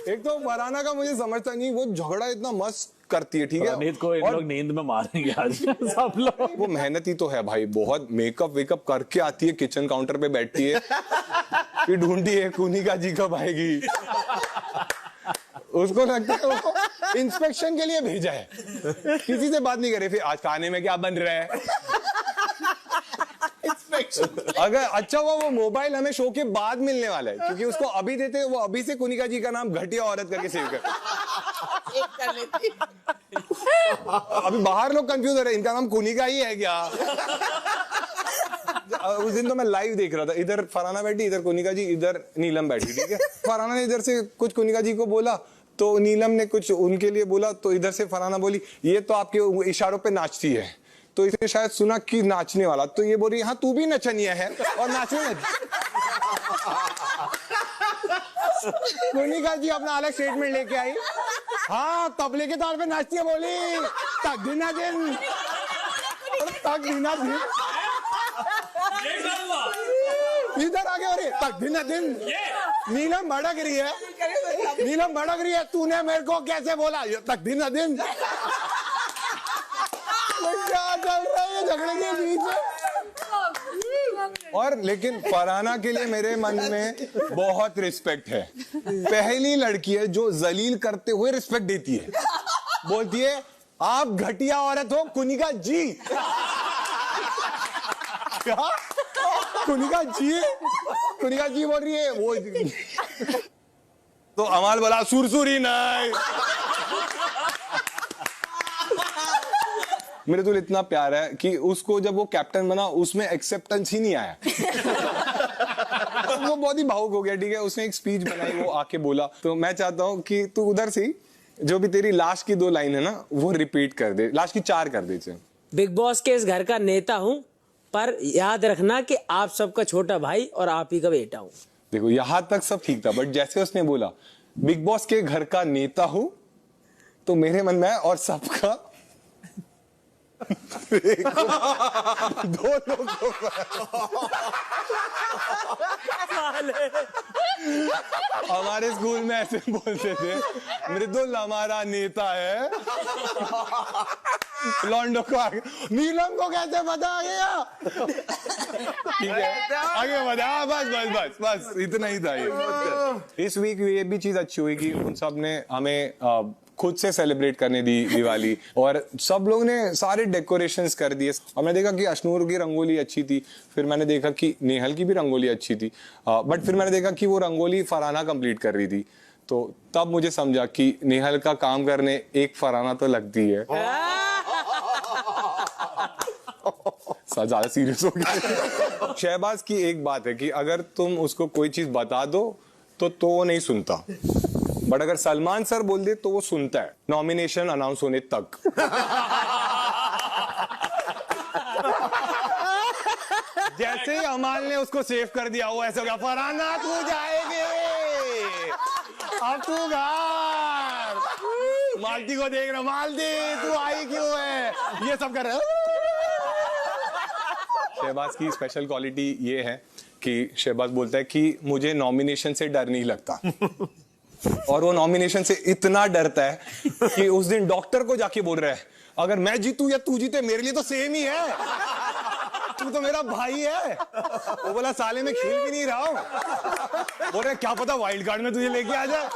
एक तो फरहाना का मुझे समझता नहीं, वो झगड़ा इतना मस्त करती है, ठीक है। रणनीत को इन लोग नींद में मारेंगे आज सब लोग। वो मेहनती तो है भाई, बहुत मेकअप वेकअप करके आती है, किचन काउंटर पे बैठती है, फिर ढूंढती है कुनिका जी कब आएगी। उसको लगता है वो इंस्पेक्शन के लिए भेजा है, किसी से बात नहीं करे। फिर आज खाने में क्या बन रहा है, अगर अच्छा हुआ वो मोबाइल हमें शो के बाद मिलने वाला है, क्योंकि उसको अभी देते वो अभी से कुनिका जी का नाम घटिया औरत करके सेव कर लेती। अभी बाहर लोग कंफ्यूज हो रहे हैं, इनका नाम कुनिका ही है क्या। उस दिन तो मैं लाइव देख रहा था, इधर फरहाना बैठी, इधर कुनिका जी, इधर नीलम बैठी, ठीक है। फरहाना ने इधर से कुछ कुनिका जी को बोला तो नीलम ने कुछ उनके लिए बोला, तो इधर से फरहाना बोली ये तो आपके इशारों पे नाचती है, तो इसने शायद सुना कि नाचने वाला, तो ये बोल रही हाँ तू भी नचनिया है और नाचने लगी। कुनिका जी अपना अलग स्टेटमेंट लेके आई, हाँ तबले के तौर पे नाचती है, बोली तक दिना दिन, तक दिना दिन, इधर आगे हो रही तक दिना दिन। नीलम भड़क रही है, नीलम भड़क रही है, तूने मेरे को कैसे बोला तक दिना दिन। क्या चल रहा है झगड़े के बीच में। और लेकिन फरहाना के लिए मेरे मन में बहुत रिस्पेक्ट है। पहली लड़की है जो जलील करते हुए रिस्पेक्ट देती है, बोलती है आप घटिया औरत हो कुनिका जी। क्या कुनिका जी, कुनिका जी बोल रही है वो। तो अमाल बोला सुरसुरी नहीं। मेरे दिल इतना प्यार है कि उसको जब वो कैप्टन बना उसमें एक्सेप्टेंस ही नहीं आया। वो बहुत ही भावुक हो गया, ठीक है। उसने एक स्पीच बनाई, वो आके बोला, तो मैं चाहता हूँ कि तू उधर से जो भी तेरी लास्ट की 2 लाइन है ना वो रिपीट कर दे, लास्ट की 4 कर दे। बिग बॉस के इस घर का नेता हूँ, पर याद रखना कि आप सबका छोटा भाई और आप ही का बेटा हूँ। देखो यहां तक सब ठीक था, बट जैसे उसने बोला बिग बॉस के घर का नेता हूं, तो मेरे मन में है और सबका 2 लोगों को हमारे स्कूल में ऐसे बोलते थे, मृदुल हमारा नेता है। लॉन्डो को आगे, नीलम को कैसे पता आ गया। ठीक है आगे बढ़ा, बस बस बस बस इतना ही था ये। इस वीक ये भी चीज अच्छी हुई कि उन सब ने हमें खुद से सेलिब्रेट करने दी दिवाली, और सब लोग ने सारे डेकोरेशंस कर दिए। और मैंने देखा कि अशनूर की रंगोली अच्छी थी, फिर मैंने देखा कि नेहल की भी रंगोली अच्छी थी, बट फिर मैंने देखा कि वो रंगोली फरहाना कंप्लीट कर रही थी, तो तब मुझे समझा कि नेहल का काम करने एक फरहाना तो लगती है। ज्यादा सीरियस हो गया। शहबाज की एक बात है कि अगर तुम उसको कोई चीज बता दो तो वो नहीं सुनता, बट अगर सलमान सर बोल दे तो वो सुनता है, नॉमिनेशन अनाउंस होने तक। जैसे ही अमाल ने उसको सेव कर दिया, वो ऐसा हो गया, फरहाना तू जाएगी, अब तू घर। मालती को देख रहा, मालती तू आई क्यों है, ये सब कर रहे। शहबाज की स्पेशल क्वालिटी ये है कि शहबाज बोलता है कि मुझे नॉमिनेशन से डर नहीं लगता, और वो नॉमिनेशन से इतना डरता है कि उस दिन डॉक्टर को जाके बोल रहा है अगर मैं जीतू या तू जीते मेरे लिए तो सेम ही है, तू तो मेरा भाई है। वो बोला साले में खेल भी नहीं रहा हूं, बोल रहे क्या पता वाइल्ड कार्ड में तुझे लेके आ जाए।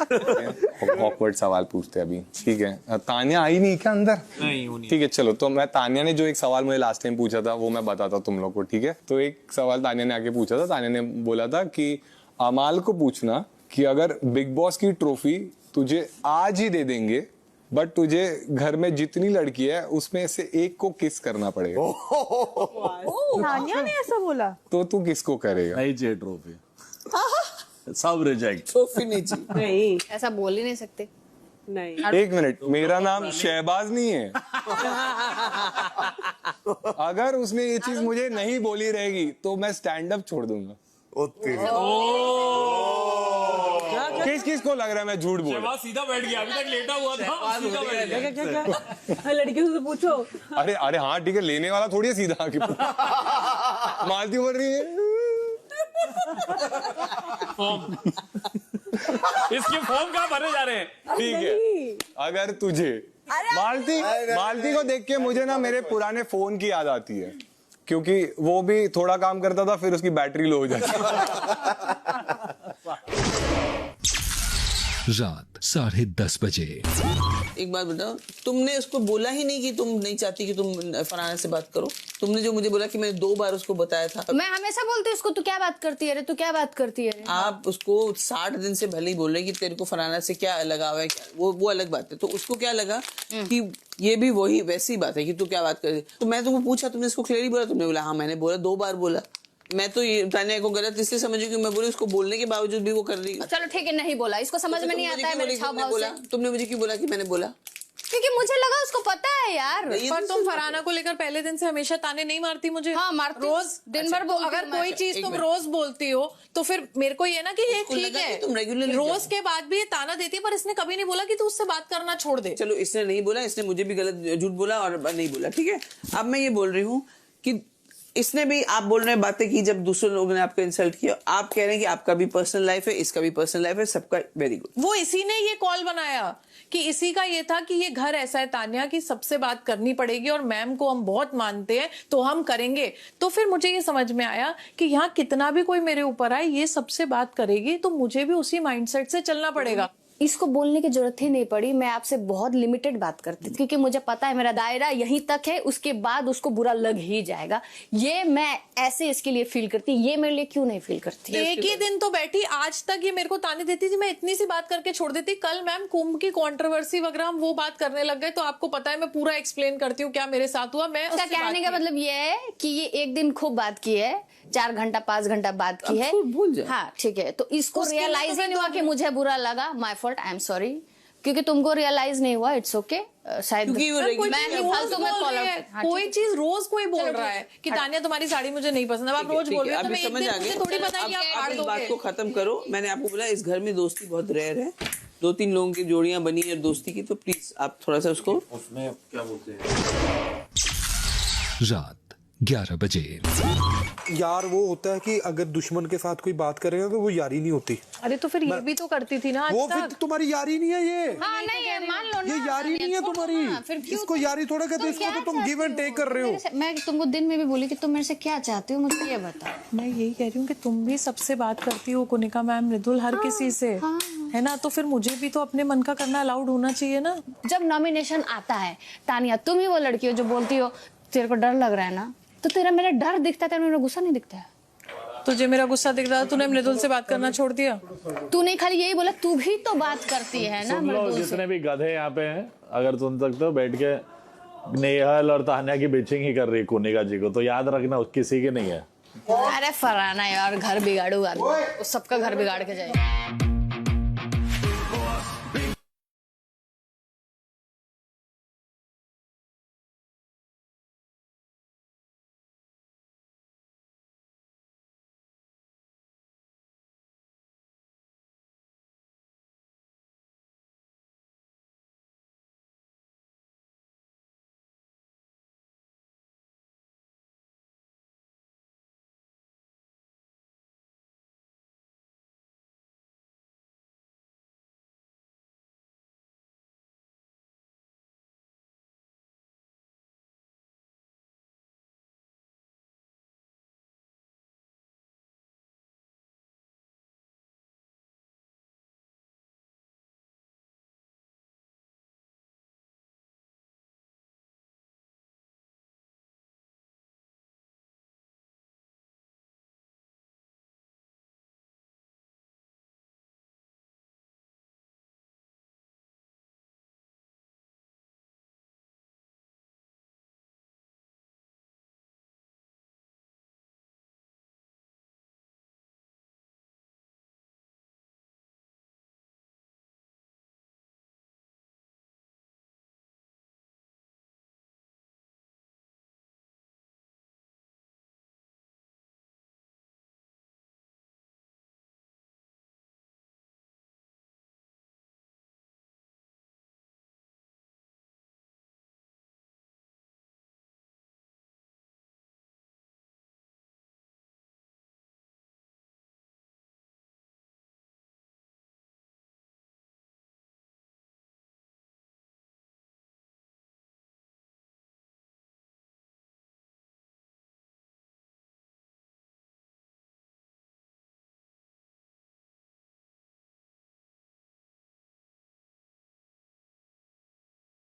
ऑकवर्ड सवाल पूछते अभी, ठीक है। तानिया आई नहीं क्या अंदर? नहीं, ठीक है चलो, तो मैं तानिया ने जो एक सवाल मुझे लास्ट टाइम पूछा था वो मैं बताता तुम लोग को, ठीक है। तो एक सवाल तानिया ने आके पूछा था, तानिया ने बोला था कि अमाल को पूछना कि अगर बिग बॉस की ट्रॉफी तुझे आज ही दे देंगे, बट तुझे घर में जितनी लड़की है उसमें से एक को किस करना पड़ेगा। तानिया ने ऐसा बोला, तो तू किसको करेगा? नहीं चाहिए ट्रॉफी, सब रिजेक्ट। ट्रॉफी नहीं चाहिए। नहीं ऐसा बोल ही नहीं सकते। नहीं। एक मिनट, मेरा नाम शहबाज नहीं है। अगर उसने ये चीज मुझे नहीं बोली रहेगी तो मैं स्टैंड अप छोड़ दूंगा। किस किस को लग रहा है मैं झूठ बोल रहा हूं? सीधा बैठ गया, अभी तक लेटा हुआ था, सीधा बैठ गया। क्या लड़कियों से पूछो। अरे अरे हाँ ठीक है, लेने वाला थोड़ी है सीधा आके मालती बोल रही है। फॉर्म इसकी फॉर्म कहाँ भरे जा रहे हैं? ठीक है, अगर तुझे मालती को देख के मुझे ना मेरे पुराने फोन की याद आती है, क्योंकि वो भी थोड़ा काम करता था, फिर उसकी बैटरी लो हो जाती। रात 10:30 बजे। एक बात बताओ, तुमने उसको बोला ही नहीं कि तुम नहीं चाहती कि तुम फरहाना से बात करो? तुमने जो मुझे बोला कि मैंने 2 बार उसको बताया था। मैं हमेशा बोलती हूँ उसको, तू क्या बात करती है रे, तू क्या बात करती है रे? आप उसको 60 दिन से भले ही बोल रहे हैं कि तेरे को फरहाना से क्या लगाव है, वो अलग बात है। तो उसको क्या लगा कि ये भी वही वैसी बात है कि तू क्या बात कर रही? तो मैं तुमको पूछा, तुमने इसको क्लियरली बोला? तुमने बोला हाँ मैंने बोला, 2 बार बोला। मैं तो ये तानिया को गलत इसलिए समझी कि मैं बोली उसको बोलने के बावजूद भी वो कर रही है। चलो ठीक है, नहीं बोला, इसको समझ में नहीं आता है मेरे छाव भाव से। तुमने मुझे क्यों बोला कि मैंने बोला? क्योंकि मुझे लगा उसको पता है यार। पर तुम फरहाना को लेकर पहले दिन से हमेशा ताने नहीं मारती मुझे? हाँ, मारती हूँ। रोज दिन भर बोलती अगर हूँ कोई मैं। चीज तुम रोज बोलती हो तो फिर मेरे को ये ना कि ये उसको ठीक लगा है, कि तुम regularly रोज जाओ। के बाद भी ये ताना देती है, पर इसने कभी नहीं बोला कि तू उससे बात करना छोड़ दे। चलो इसने नहीं बोला, इसने मुझे भी गलत झूठ बोला और नहीं बोला, ठीक है। अब मैं ये बोल रही हूँ कि इसने भी, आप बोल रहे हैं बातें की जब दूसरे लोगों ने आपको इंसल्ट किया, आप कह रहे हैं कि आपका भी पर्सनल लाइफ है, इसका भी पर्सनल लाइफ है, सबका। Very good. वो इसी ने ये कॉल बनाया कि इसी का ये था कि ये घर ऐसा है तान्या कि सबसे बात करनी पड़ेगी और मैम को हम बहुत मानते हैं तो हम करेंगे। तो फिर मुझे ये समझ में आया कि यहाँ कितना भी कोई मेरे ऊपर आए, ये सबसे बात करेगी तो मुझे भी उसी माइंडसेट से चलना पड़ेगा। इसको बोलने की जरूरत ही नहीं पड़ी। मैं आपसे बहुत लिमिटेड बात करती थी क्योंकि मुझे पता है मेरा दायरा यहीं तक है, उसके बाद उसको बुरा लग ही जाएगा। ये मैं ऐसे इसके लिए फील करती, ये मेरे लिए क्यों नहीं फील करती? एक ही दिन तो बैठी, आज तक ये मेरे को ताने देती थी, मैं इतनी सी बात करके छोड़ देती। कल मैम कुंभ की कंट्रोवर्सी वगैरह हम वो बात करने लग गए, तो आपको पता है मैं पूरा एक्सप्लेन करती हूँ क्या मेरे साथ हुआ। मैं उसका कहने का मतलब ये है कि ये एक दिन खूब बात की है, 4 घंटा 5 घंटा बात की है, भूल जाए। हाँ ठीक है। तो इसको उसके लिए तो रियलाइज ही मैं नहीं हुआ कि मुझे बुरा लगा। My fault, I am sorry. क्योंकि तुमको रियलाइज नहीं हुआ, इट्स ओके। शायद क्योंकि वो कोई मैं चीज नहीं रोज फालतू में बोल कॉल रहे आउट। हैं, कोई चीज रोज कोई बोल रहा है कि तानिया तुम्हारी साड़ी मुझे नहीं पसंद। अब आप रोज बोल रहे हो तो अभी मैं एक समझ दिन आ मुझे गया। थोड़ी पता है कि आप फाड़ इस बात को दोगे। खत्म करो। मैंने आपको बोला इस घर में दोस्ती बहुत रेयर है, 2-3 लोगों की जोड़ियां बनी है दोस्ती की, तो प्लीज आप थोड़ा सा उसको। उसमें क्या बोलते हैं? रात 11 बजे। यार वो होता है कि अगर दुश्मन के साथ कोई बात करेगा तो वो यारी नहीं होती। अरे तो फिर ये भी तो करती थी ना आज वो तक। फिर तुम्हारी यारी नहीं है ये। हाँ नहीं है, मान लो ना। ये यारी नहीं है छोड़ो तुम्हारी। ना, फिर क्यों इसको यारी थोड़ा कहते, इसको तो तुम गिव एंड टेक कर रहे हो। मैं तुमको दिन में भी बोली कि तुम मेरे से क्या चाहती हो, मुझे ये बताओ। मैं यही कह रही हूँ कि तुम भी सबसे बात करती हो, कुनिका मैम, मृदुल, हर किसी से, है ना? तो फिर मुझे भी तो अपने मन का करना अलाउड होना चाहिए ना। जब नॉमिनेशन आता है, तानिया तुम ही वो लड़की हो जो बोलती हो तेरे को डर लग रहा है ना, तो तेरा मेरा डर दिखता है, तेरा मेरा गुस्सा नहीं दिखता है। तुझे मेरा गुस्सा दिख रहा है, तूने मृदुल से बात करना छोड़ दिया। तू नहीं खाली यही बोला, तू भी तो बात करती है ना सुन लो, मृदुल से। जितने भी गधे यहाँ पे हैं, अगर सुन सकते हो, बैठ के नेहल और तान्या की बिचिंग ही कर रही है कुनिका जी को, तो याद रखना किसी की नहीं है। अरे फरहाना यार, घर बिगाड़ूगा, सबका घर बिगाड़ के जाएगा।